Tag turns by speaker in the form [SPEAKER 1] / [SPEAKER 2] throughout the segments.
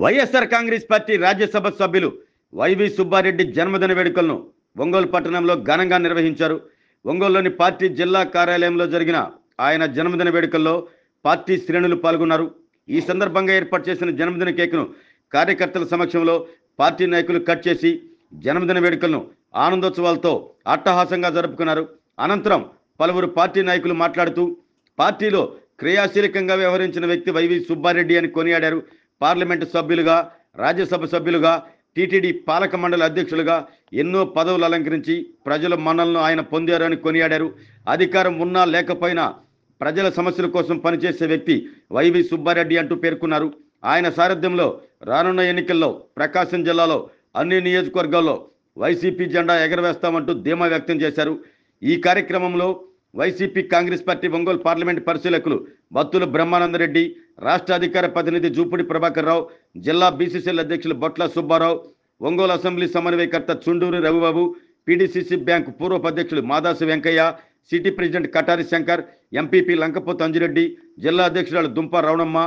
[SPEAKER 1] YSR Congress party Rajya Sabha సభ్యులు YV Subbareddy జన్మదిన వేడుకలను ఒంగోలు పట్టణంలో ఘనంగా నిర్వహించారు. ఒంగోలులోని పార్టీ జిల్లా కార్యాలయంలో జరిగిన ఆయన జన్మదిన వేడుకల్లో పార్టీ శ్రేణులు పాల్గొన్నారు. ఈ సందర్భంగా ఏర్పాటు చేసిన జన్మదిన కేక్ను కార్యకర్తల సమక్షంలో పార్టీ నాయకులు కట్ చేసి జన్మదిన వేడుకలను ఆనందోత్సవాలతో అట్టహాసంగా జరుపుకున్నారు. అనంతరం పలువురు పార్టీ నాయకులు మాట్లాడుతూ పార్టీలో క్రియాశీలకంగా వ్యవహరించిన వ్యక్తి వైవి సుబ్బారెడ్డి అని కొనియాడారు. పార్లమెంటు సభ్యులుగా, రాజ్యసభ సభ్యులుగా, టీటీడీ పాలక మండలి అధ్యక్షులుగా ఎన్నో పదవులు అలంకరించి ప్రజల మన్నలను ఆయన పొందారు అని కొనియాడారు. అధికారం ఉన్నా లేకపోయినా ప్రజల సమస్యల కోసం పనిచేసే వ్యక్తి వైవి సుబ్బారెడ్డి అంటూ పేర్కొన్నారు. ఆయన సారథ్యంలో రానున్న ఎన్నికల్లో ప్రకాశం జిల్లాలో అన్ని నియోజకవర్గాల్లో వైసీపీ జెండా ఎగరవేస్తామంటూ ధీమా వ్యక్తం చేశారు. ఈ కార్యక్రమంలో YCP Congress party Ongole parliament పరిశీలకులు బత్తుల బ్రహ్మానందరెడ్డి, రాష్ట్ర అధికార ప్రతినిధి జూపుడి ప్రభాకర్ రావు, జిల్లా బీసీసీఎల్ అధ్యక్షులు బొట్ల సుబ్బారావు, ఒంగోలు అసెంబ్లీ సమన్వయకర్త చుండూరి రవిబాబు, పీడీసీసీ బ్యాంకు పూర్వపు అధ్యక్షులు Madasu Venkaiah, city president Katari Shankar, MPP Lankapothu Anji Reddy, జిల్లా అధ్యక్షురాలు దుంప రవణమ్మ,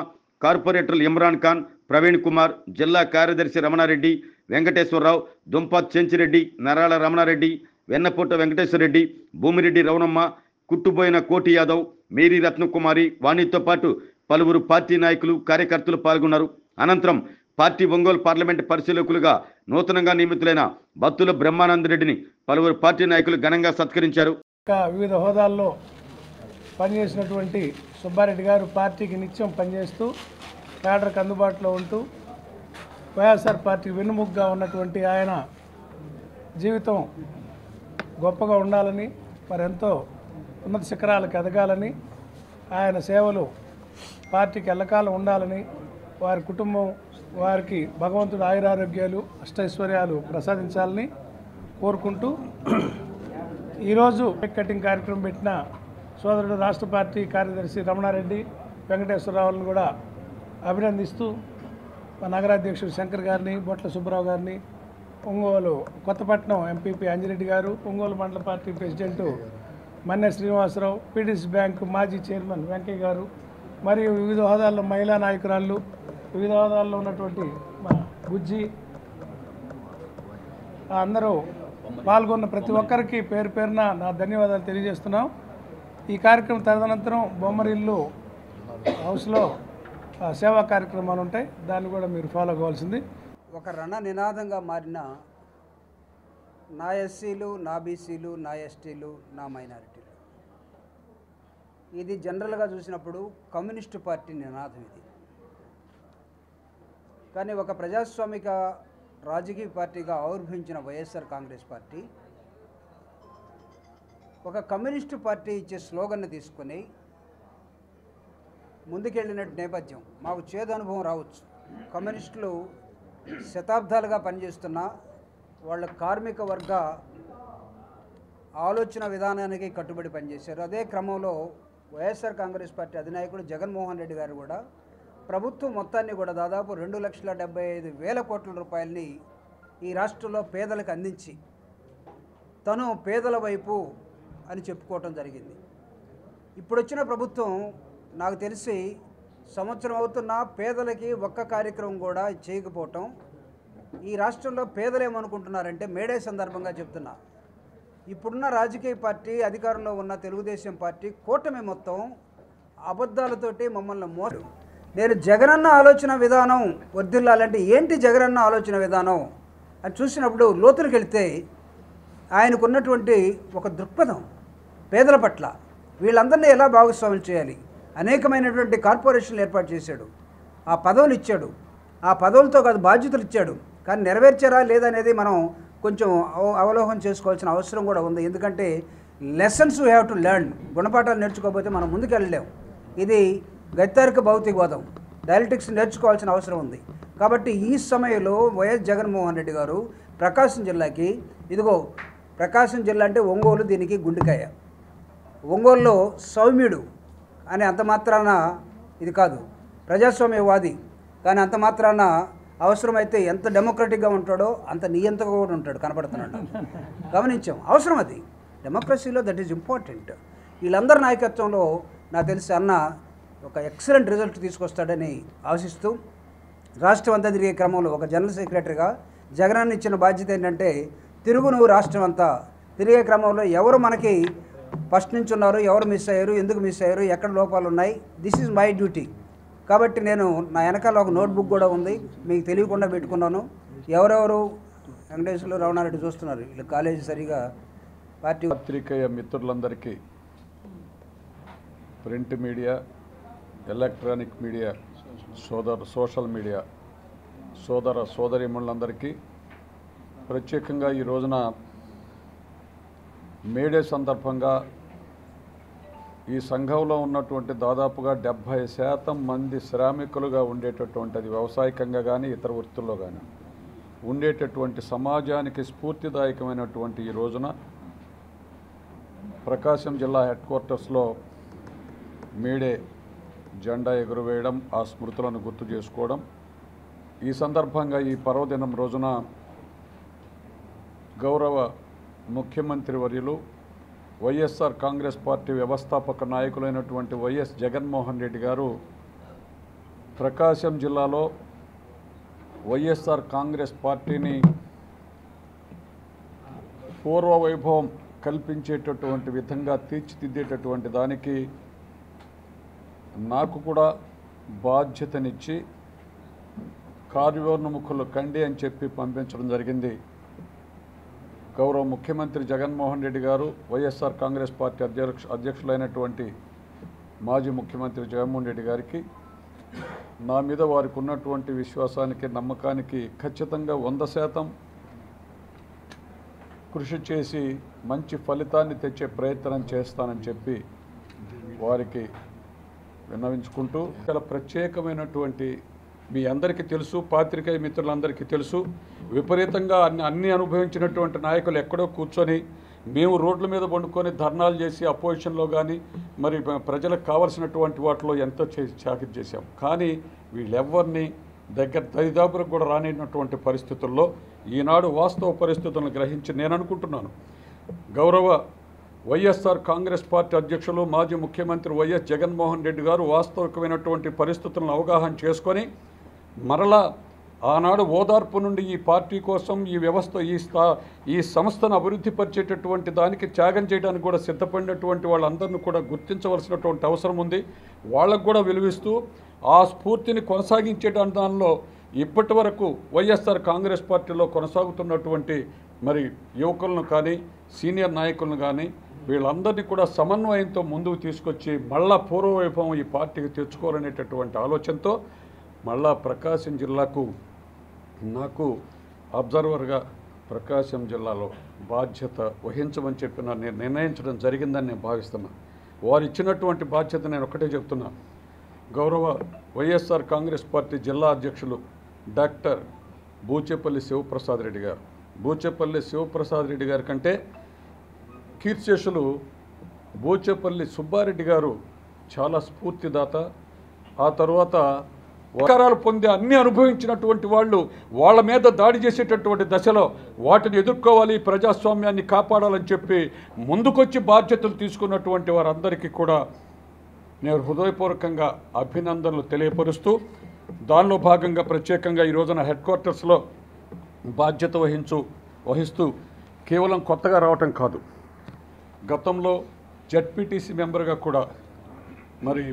[SPEAKER 1] కార్పొరేటర్లు ఇమ్రాన్ ఖాన్, ప్రవీణ్ కుమార్, జిల్లా కార్యదర్శి రమణారెడ్డి, వెంకటేశ్వరరావు, దుంప చెంచిరెడ్డి, నరాల రమణారెడ్డి, వెన్నపూట వెంకటేశ్వరరెడ్డి, భూమిరెడ్డి రవణమ్మ, కుట్టుబోయిన కోటి యాదవ్, మేరీ రత్నకుమారి, వాణితో పాటు పలువురు పార్టీ నాయకులు, కార్యకర్తలు పాల్గొన్నారు. అనంతరం పార్టీ ఒంగోలు పార్లమెంటు పరిశీలకులుగా నూతనంగా నియమితులైన బత్తుల బ్రహ్మానందరెడ్డిని పలువురు పార్టీ నాయకులు ఘనంగా సత్కరించారు.
[SPEAKER 2] వివిధ హోదాల్లో పనిచేసినటువంటి సుబ్బారెడ్డి గారు పార్టీకి నిత్యం పనిచేస్తూ క్యాడర్కి అందుబాటులో ఉంటూ వైఎస్ఆర్ పార్టీకి వెన్నుముగ్గా ఉన్నటువంటి ఆయన జీవితం గొప్పగా ఉండాలని, మరెంతో ఉన్నత శిఖరాలకు ఎదగాలని, ఆయన సేవలు పార్టీకి ఎల్లకాలం ఉండాలని, వారి కుటుంబం వారికి భగవంతుడు ఆయురారోగ్యాలు అష్టైశ్వర్యాలు ప్రసాదించాలని కోరుకుంటూ ఈరోజు కేక్ కటింగ్ కార్యక్రమం పెట్టిన సోదరుడు రాష్ట్ర పార్టీ కార్యదర్శి రమణారెడ్డి, వెంకటేశ్వరరావులను కూడా అభినందిస్తూ మా నగరాధ్యక్షుడు శంకర్ గారిని, బొట్ల సుబ్బారావు గారిని, ఒంగోలు కొత్తపట్నం ఎంపీపీ అంజిరెడ్డి గారు, ఒంగోలు మండల party president Manne Srinivasarao, PDC bank మాజీ చైర్మన్ వెంకయ్య గారు, మరియు వివిధ హోదాల్లో మహిళా నాయకురాళ్ళు, వివిధ హోదాల్లో ఉన్నటువంటి మా బుజ్జి, అందరూ పాల్గొన్న ప్రతి ఒక్కరికి పేరు పేరున నా ధన్యవాదాలు తెలియజేస్తున్నాం. ఈ కార్యక్రమం తదనంతరం బొమ్మరిల్లు హౌస్లో సేవా కార్యక్రమాలు ఉంటాయి, దాన్ని కూడా మీరు ఫాలో కావాల్సింది.
[SPEAKER 3] ఒక రణ నినాదంగా మారిన నా ఎస్సీలు, నా బీసీలు, నా ఎస్టీలు, నా మైనారిటీలు, ఇది జనరల్గా చూసినప్పుడు కమ్యూనిస్టు పార్టీ నినాదం ఇది. కానీ ఒక ప్రజాస్వామిక రాజకీయ పార్టీగా ఆవిర్భవించిన వైఎస్ఆర్ కాంగ్రెస్ పార్టీ ఒక కమ్యూనిస్టు పార్టీ ఇచ్చే స్లోగన్ను తీసుకొని ముందుకెళ్ళినట్టు నేపథ్యం. మాకు చేదు అనుభవం రావచ్చు. కమ్యూనిస్టులు శతాబ్దాలుగా పనిచేస్తున్న వాళ్ళ కార్మిక వర్గ ఆలోచన విధానానికి కట్టుబడి పనిచేశారు. అదే క్రమంలో వైఎస్ఆర్ కాంగ్రెస్ పార్టీ అధినాయకుడు జగన్మోహన్ రెడ్డి గారు కూడా ప్రభుత్వం మొత్తాన్ని కూడా దాదాపు 2,75,000 కోట్ల రూపాయలని ఈ రాష్ట్రంలో పేదలకు అందించి తను పేదల వైపు అని చెప్పుకోవటం జరిగింది. ఇప్పుడు వచ్చిన ప్రభుత్వం నాకు తెలిసి సంవత్సరం అవుతున్న పేదలకి ఒక్క కార్యక్రమం కూడా చేయకపోవటం, ఈ రాష్ట్రంలో పేదలు ఏమనుకుంటున్నారంటే, మేడే సందర్భంగా చెప్తున్నా, ఇప్పుడున్న రాజకీయ పార్టీ, అధికారంలో ఉన్న తెలుగుదేశం పార్టీ కూటమి మొత్తం అబద్ధాలతోటి మమ్మల్ని నేను జగనన్న ఆలోచన విధానం వర్ధిల్లాలంటే ఏంటి జగనన్న ఆలోచన విధానం అని చూసినప్పుడు లోతులకు వెళితే ఆయనకున్నటువంటి ఒక దృక్పథం పేదల పట్ల, వీళ్ళందరినీ ఎలా భాగస్వామ్యం చేయాలి, అనేకమైనటువంటి కార్పొరేషన్లు ఏర్పాటు చేశాడు, ఆ పదవులు ఇచ్చాడు, ఆ పదవులతో కాదు బాధ్యతలు ఇచ్చాడు, కానీ నెరవేర్చారా లేదనేది మనం కొంచెం అవలోకనం చేసుకోవాల్సిన అవసరం కూడా ఉంది. ఎందుకంటే lessons we have to learn, గుణపాఠాలు నేర్చుకోకపోతే మనం ముందుకు వెళ్ళలేము. ఇది గత్తారిక భౌతికవాదం, డైలెక్టిక్స్ నేర్చుకోవాల్సిన అవసరం ఉంది. కాబట్టి ఈ సమయంలో వైఎస్ జగన్మోహన్ రెడ్డి గారు ప్రకాశం జిల్లాకి, ఇదిగో ప్రకాశం జిల్లా అంటే ఒంగోలు, దీనికి గుండెకాయ. ఒంగోలులో సౌమ్యుడు అని అంత మాత్రాన ఇది కాదు, ప్రజాస్వామ్యవాది, కానీ అంత మాత్రాన అవసరమైతే ఎంత డెమోక్రటిక్గా ఉంటాడో అంత నియంతగా కూడా ఉంటాడు, కనపడుతున్నాడు. గమనించాం, అవసరం అది డెమోక్రసీలో, దట్ ఈజ్ ఇంపార్టెంట్. వీళ్ళందరి నాయకత్వంలో నాకు తెలిసి అన్న ఒక ఎక్సలెంట్ రిజల్ట్ తీసుకొస్తాడని ఆశిస్తూ రాష్ట్రం అంతా తిరిగే క్రమంలో ఒక జనరల్ సెక్రటరీగా జగనన్న ఇచ్చిన బాధ్యత ఏంటంటే తిరుగు నువ్వు రాష్ట్రం అంతా తిరిగే క్రమంలో ఎవరు మనకి ఫస్ట్ నుంచి ఉన్నారు, ఎవరు మిస్ అయ్యారు, ఎందుకు మిస్ అయ్యారు, ఎక్కడ లోపాలు ఉన్నాయి, దిస్ ఈజ్ మై డ్యూటీ. కాబట్టి నేను నా వెనకాల ఒక నోట్బుక్ కూడా ఉంది, మీకు తెలియకుండా పెట్టుకున్నాను. ఎవరెవరు వెంకటేశ్వర్లు రమణారెడ్డి చూస్తున్నారు, వీళ్ళు కాలేజీ సరిగా పార్టీ
[SPEAKER 4] పత్రికేయ మిత్రులందరికీ, print media, electronic media, social media సోదరీమణులందరికీ ప్రత్యేకంగా ఈ రోజున మేడే సందర్భంగా ఈ సంఘంలో ఉన్నటువంటి దాదాపుగా 70% మంది శ్రామికులుగా ఉండేటటువంటిది, వ్యవసాయకంగా కానీ ఇతర వృత్తుల్లో కానీ ఉండేటటువంటి సమాజానికి స్ఫూర్తిదాయకమైనటువంటి ఈ రోజున ప్రకాశం జిల్లా హెడ్ క్వార్టర్స్లో మేడే జెండా ఎగురవేయడం, ఆ స్మృతులను గుర్తు చేసుకోవడం. ఈ సందర్భంగా ఈ పర్వదినం రోజున గౌరవ ముఖ్యమంత్రి వర్యులు వైఎస్ఆర్ కాంగ్రెస్ పార్టీ వ్యవస్థాపక నాయకులైనటువంటి వైఎస్ జగన్మోహన్ రెడ్డి గారు ప్రకాశం జిల్లాలో వైఎస్ఆర్ కాంగ్రెస్ పార్టీని పూర్వ వైభవం కల్పించేటటువంటి విధంగా తీర్చిదిద్దేటటువంటి దానికి నాకు కూడా బాధ్యతనిచ్చి కార్యోన్ముఖులు కండి అని చెప్పి పంపించడం జరిగింది. గౌరవ ముఖ్యమంత్రి జగన్మోహన్ రెడ్డి గారు, వైఎస్ఆర్ కాంగ్రెస్ పార్టీ అధ్యక్షులైనటువంటి మాజీ ముఖ్యమంత్రి జగన్మోహన్ రెడ్డి గారికి నా మీద వారికి ఉన్నటువంటి విశ్వాసానికి, నమ్మకానికి ఖచ్చితంగా 100% కృషి చేసి మంచి ఫలితాన్ని తెచ్చే ప్రయత్నం చేస్తానని చెప్పి వారికి విన్నవించుకుంటూ, చాలా ప్రత్యేకమైనటువంటి, మీ అందరికీ తెలుసు, పాత్రికేయ మిత్రులందరికీ తెలుసు, విపరీతంగా అన్ని అనుభవించినటువంటి నాయకులు ఎక్కడో కూర్చొని మేము రోడ్ల మీద పండుకొని ధర్నాలు చేసి అపోజిషన్లో కానీ మరి ప్రజలకు కావాల్సినటువంటి వాటిలో ఎంతో చాకిరి చేశాం. కానీ వీళ్ళెవ్వరిని దరిదాపులకు కూడా రానిటువంటి పరిస్థితుల్లో ఈనాడు వాస్తవ పరిస్థితులను గ్రహించి నేను అనుకుంటున్నాను, గౌరవ వైఎస్ఆర్ కాంగ్రెస్ పార్టీ అధ్యక్షులు మాజీ ముఖ్యమంత్రి వైఎస్ జగన్మోహన్ రెడ్డి గారు వాస్తవికమైనటువంటి పరిస్థితులను అవగాహన చేసుకొని మరలా ఆనాడు ఓదార్పు నుండి ఈ పార్టీ కోసం, ఈ వ్యవస్థ, ఈ సంస్థను అభివృద్ధి పరిచేటటువంటి దానికి త్యాగం చేయడానికి కూడా సిద్ధపడినటువంటి వాళ్ళందరినీ కూడా గుర్తించవలసినటువంటి అవసరం ఉంది. వాళ్ళకు కూడా విలువిస్తూ ఆ స్ఫూర్తిని కొనసాగించే దానిలో ఇప్పటి వరకు వైఎస్ఆర్ కాంగ్రెస్ పార్టీలో కొనసాగుతున్నటువంటి మరి యువకులను కానీ సీనియర్ నాయకులను కానీ వీళ్ళందరినీ కూడా సమన్వయంతో ముందుకు తీసుకొచ్చి మళ్ళా పూర్వవైభవం ఈ పార్టీకి తెచ్చుకోవాలనేటటువంటి ఆలోచనతో మళ్ళా ప్రకాశం జిల్లాకు నాకు అబ్జర్వర్గా ప్రకాశం జిల్లాలో బాధ్యత వహించమని చెప్పి నేను నిర్ణయించడం జరిగిందని నేను భావిస్తున్నాను. వారు ఇచ్చినటువంటి బాధ్యత నేను ఒకటే చెప్తున్నా, గౌరవ వైఎస్ఆర్ కాంగ్రెస్ పార్టీ జిల్లా అధ్యక్షులు డాక్టర్ బూచేపల్లి శివప్రసాద్ రెడ్డి గారు, బూచేపల్లి శివప్రసాద్ రెడ్డి గారి కంటే కీర్తిశేషులు బూచేపల్లి సుబ్బారెడ్డి గారు చాలా స్ఫూర్తిదాత. ఆ తర్వాత అధికారాలు పొంది అన్నీ అనుభవించినటువంటి వాళ్ళు వాళ్ళ మీద దాడి చేసేటటువంటి దశలో వాటిని ఎదుర్కోవాలి, ప్రజాస్వామ్యాన్ని కాపాడాలని చెప్పి ముందుకొచ్చి బాధ్యతలు తీసుకున్నటువంటి వారందరికీ కూడా నేను హృదయపూర్వకంగా అభినందనలు తెలియపరుస్తూ, దానిలో భాగంగా ప్రత్యేకంగా ఈ రోజున హెడ్ క్వార్టర్స్లో బాధ్యత వహిస్తూ కేవలం కొత్తగా రావటం కాదు, గతంలో జెడ్పీటీసీ మెంబర్గా కూడా మరి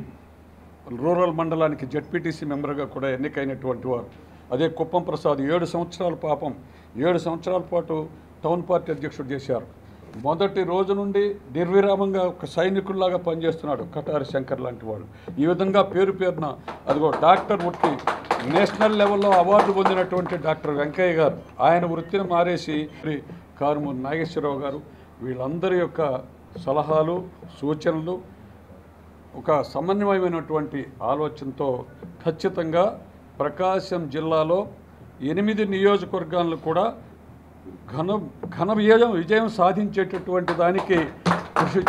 [SPEAKER 4] రూరల్ మండలానికి జెడ్పీటీసీ మెంబర్గా కూడా ఎన్నికైనటువంటి వారు. అదే కుప్పం ప్రసాద్ 7 సంవత్సరాల పాటు టౌన్ పార్టీ అధ్యక్షుడు చేశారు. మొదటి రోజు నుండి నిర్విరామంగా ఒక సైనికుల్లాగా పనిచేస్తున్నాడు కటారి శంకర్ లాంటి వాడు. ఈ విధంగా పేరున అదిగో డాక్టర్ వృత్తి నేషనల్ లెవెల్లో అవార్డు పొందినటువంటి డాక్టర్ వెంకయ్య గారు, ఆయన వృత్తిని మారేసి కారుమూరి నాగేశ్వరరావు గారు, వీళ్ళందరి యొక్క సలహాలు సూచనలు ఒక సమన్వయమైనటువంటి ఆలోచనతో ఖచ్చితంగా ప్రకాశం జిల్లాలో 8 నియోజకవర్గాలను కూడా ఘన విజయం సాధించేటటువంటి దానికి కృషి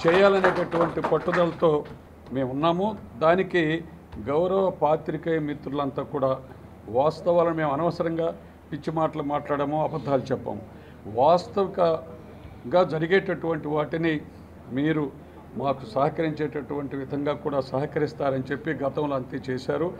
[SPEAKER 4] చేయాలనేటటువంటి పట్టుదలతో మేము ఉన్నాము. దానికి గౌరవ పాత్రికేయ మిత్రులంతా కూడా వాస్తవాలను మేము అనవసరంగా పిచ్చి మాటలు మాట్లాడాము, అబద్ధాలు చెప్పాము. వాస్తవికంగా జరిగేటటువంటి వాటిని మీరు మాకు సహకరించేటటువంటి విధంగా కూడా సహకరిస్తారని చెప్పి గతంలో అంతే చేశారు.